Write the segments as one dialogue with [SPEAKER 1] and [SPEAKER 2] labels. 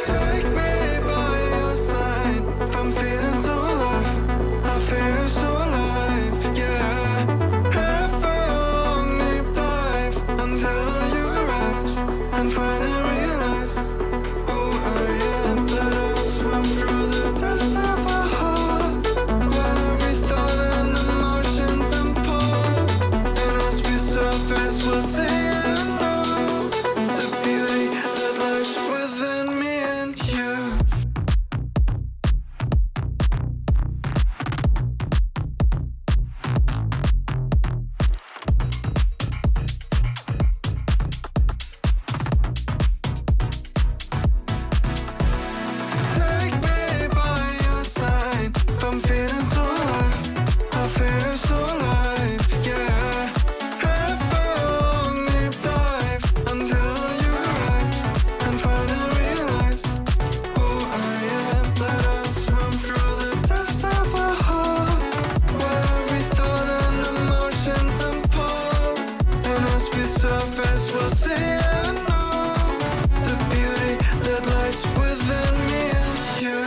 [SPEAKER 1] Take me by your side. If I'm feeling so alive, I feel so alive, yeah. Head for a long deep dive until you arrive and finally realize who I am. Let us swim through the depths of our heart, where every thought and emotions impart. And as we surface, we'll see and know the beauty that lies within me and you. Take me by your side. If I'm feeling so alive, I feel so alive, yeah. Head for a long deep dive until you arrive and finally realize who I am. Let us swim through the depths of our heart, where every thought and emotions impart. And as we surface, we'll see and know the beauty that lies within me and you.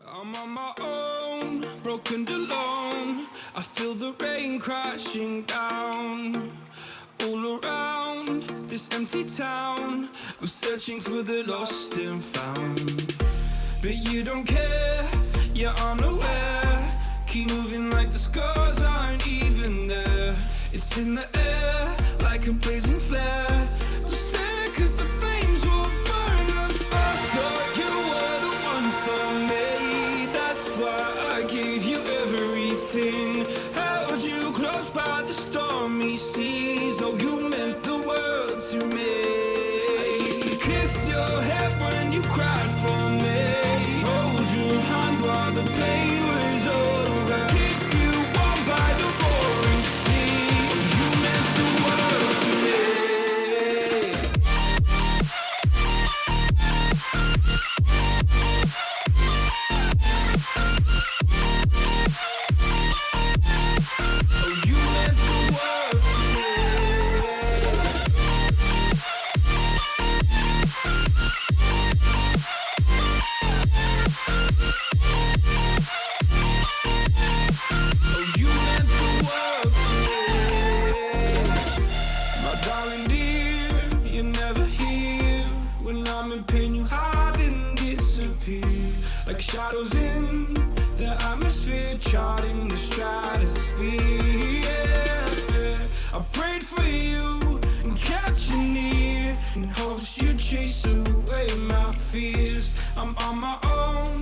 [SPEAKER 2] I'm on my own, broken and alone. I feel the rain crashing down all around this empty town. I'm searching for the lost and found, but you don't care, you're unaware. Keep moving like the scars aren't even there. It's in the air like a blazing flare. Just stare 'cause the flames will burn us. I thought you were the one for me. That's why I gave you everything. Held you close by the stormy seas. Oh, you meant the world to me. I used to kiss your head when you cried for me. Hold your hand while the pain was over. Keep you warm by the roaring sea. Oh, you meant the world to me. Like shadows in the atmosphere, charting the stratosphere, yeah. I prayed for you and kept you near in hopes you'd chase away my fears. I'm on my own,